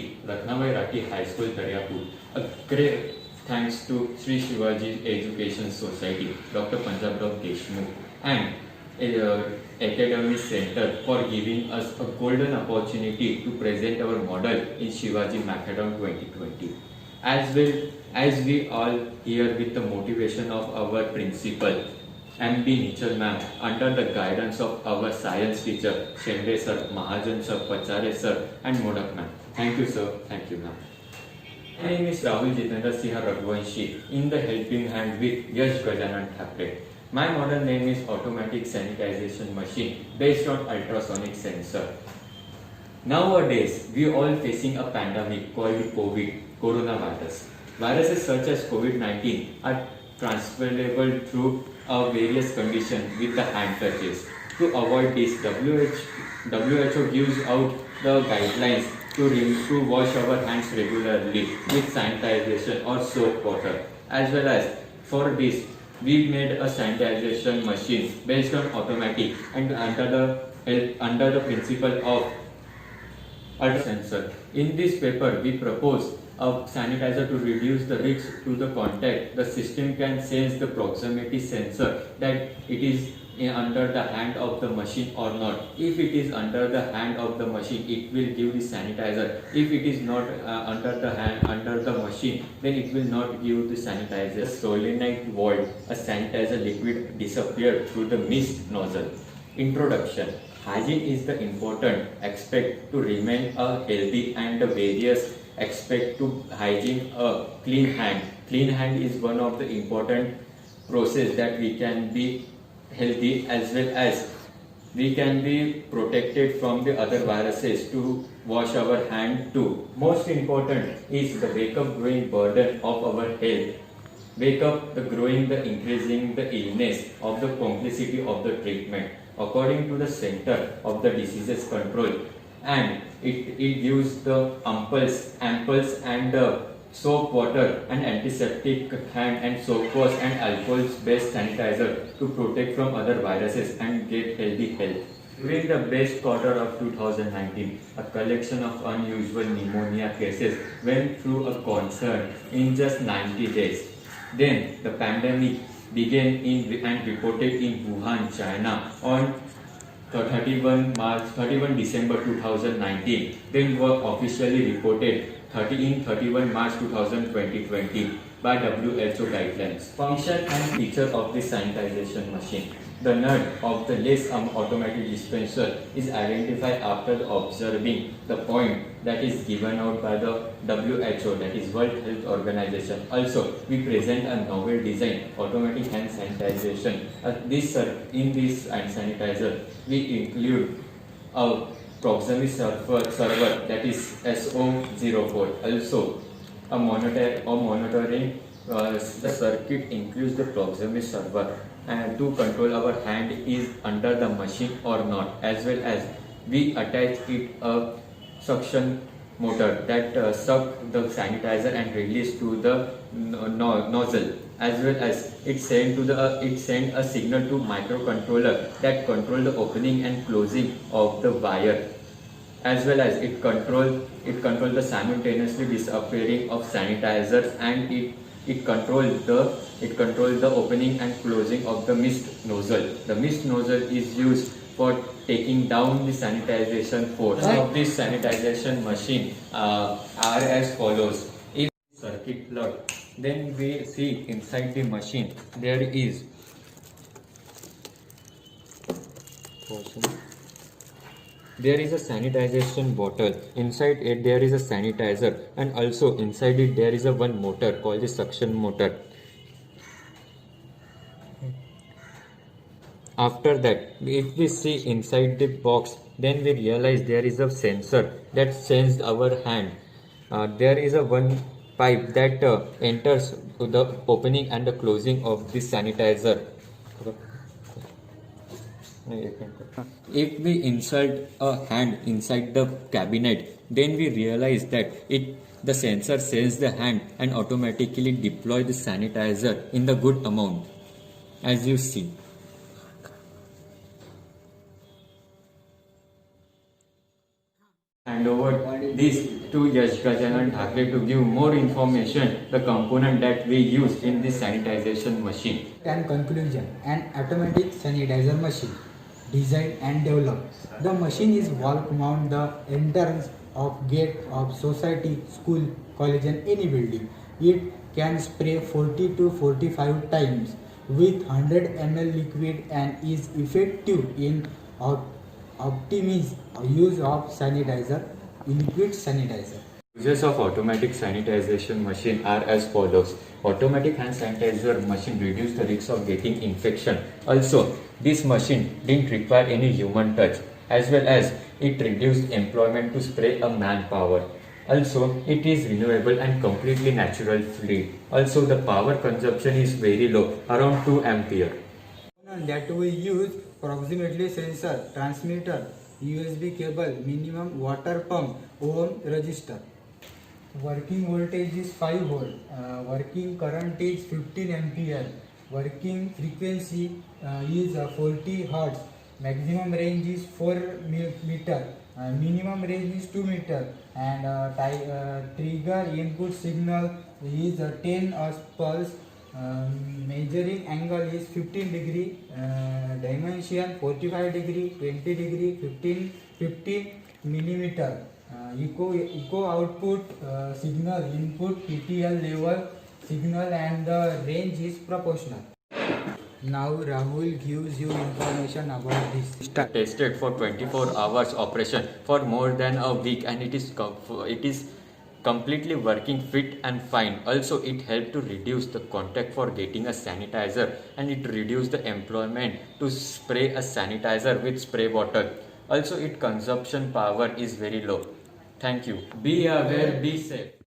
Society, Ratnamai Rati High School, Daryapur. A great thanks to Sri Shivaji Education Society, Dr. Panjabrao Deshmukh, and Academy Center for giving us a golden opportunity to present our model in Shivaji Macadam 2020. As we all here with the motivation of our principal, M.B. Nichal ma'am, under the guidance of our science teacher, Shende sir, Mahajan sir, Pachare sir, and Modak ma'am. Thank you sir, thank you ma'am. My name is Rahul Jitendra Siha Raghuvanshi, in the helping hand with Yash Gajanan Thapre. My model name is automatic sanitization machine based on ultrasonic sensor. Nowadays, we all facing a pandemic called COVID, coronavirus. Viruses such as COVID-19 are transferable through various conditions with the hand touches. To avoid this, WHO gives out the guidelines to wash our hands regularly with sanitization or soap water. As well as for this, we made a sanitization machine based on automatic and under the principle of ultra sensor. In this paper, we propose a sanitizer to reduce the risk to the contact. The system can sense the proximity sensor that it is under the hand of the machine or not. If it is under the hand of the machine, it will give the sanitizer. If it is not under the machine, then it will not give the sanitizer. Solenoid valve, a sanitizer liquid disappear through the mist nozzle. Introduction. Hygiene is the important aspect to remain a healthy, and the various aspect to hygiene. A clean hand. Clean hand is one of the important process that we can be healthy, as well as we can be protected from the other viruses to wash our hand too. Most important is the wake up growing burden of our health. Wake up the growing, the increasing the illness of the complexity of the treatment according to the Center of the Diseases Control, and it gives the ampoules and soap water and antiseptic hand and soap wash and alcohol based sanitizer to protect from other viruses and get healthy health. During the best quarter of 2019, a collection of unusual pneumonia cases went through a concern in just 90 days. Then the pandemic began and reported in Wuhan, China on 31 December 2019. Then were officially reported 31 March 2020 by WHO guidelines. Function and feature of the sanitization machine. The nut of the less automatic dispenser is identified after observing the point that is given out by the WHO, that is World Health Organization. Also, we present a novel design, automatic hand sanitization. In this hand sanitizer, we include a proximity server that is SO04. Also, a monitoring the circuit includes the proximity server and to control our hand is under the machine or not, as well as we attach it a suction motor that suck the sanitizer and release to the nozzle, as well as it send a signal to microcontroller that control the opening and closing of the wire, as well as it control the simultaneously disappearing of sanitizers, and it controls the opening and closing of the mist nozzle. The mist nozzle is used for taking down the sanitization force of this sanitization machine are as follows. If circuit plug, then we see inside the machine there is a sanitization bottle. Inside it there is a sanitizer, and also inside it there is a one motor called the suction motor. After that, if we see inside the box, then we realize there is a sensor that sends our hand. There is a one pipe that enters the opening and the closing of this sanitizer. If we insert a hand inside the cabinet, then we realize that the sensor sends the hand and automatically deploy the sanitizer in the good amount, as you see. Hand over this to Yash Gajanan Thakre to give more information the component that we use in this sanitization machine. And conclusion, an automatic sanitizer machine designed and developed. The machine is wall mount the entrance of gate of society, school, college and any building. It can spray 40 to 45 times with 100 ml liquid and is effective in optimize use of sanitizer, liquid sanitizer. Uses of automatic sanitization machine are as follows. Automatic hand sanitizer machine reduce the risk of getting infection. Also, this machine didn't require any human touch, as well as it reduced employment to spray a manpower. Also, it is renewable and completely natural free. Also, the power consumption is very low, around 2 ampere. That we use approximately sensor, transmitter, USB cable, minimum water pump, ohm resistor. Working voltage is 5 volt. Working current is 15 ampere. Working frequency is 40 hertz. Maximum range is 4 meter. Minimum range is 2 meter. And trigger input signal is 10 pulse. Measuring angle is 15 degree. Dimension 45 degree, 20 degree, 15 millimeter. Echo output signal input PTL level signal and the range is proportional. Now Rahul gives you information about this. Tested for 24 hours operation for more than a week, and it is completely working fit and fine. Also, it helped to reduce the contact for getting a sanitizer, and it reduced the employment to spray a sanitizer with spray bottle. Also, its consumption power is very low. Thank you. Be aware, be safe.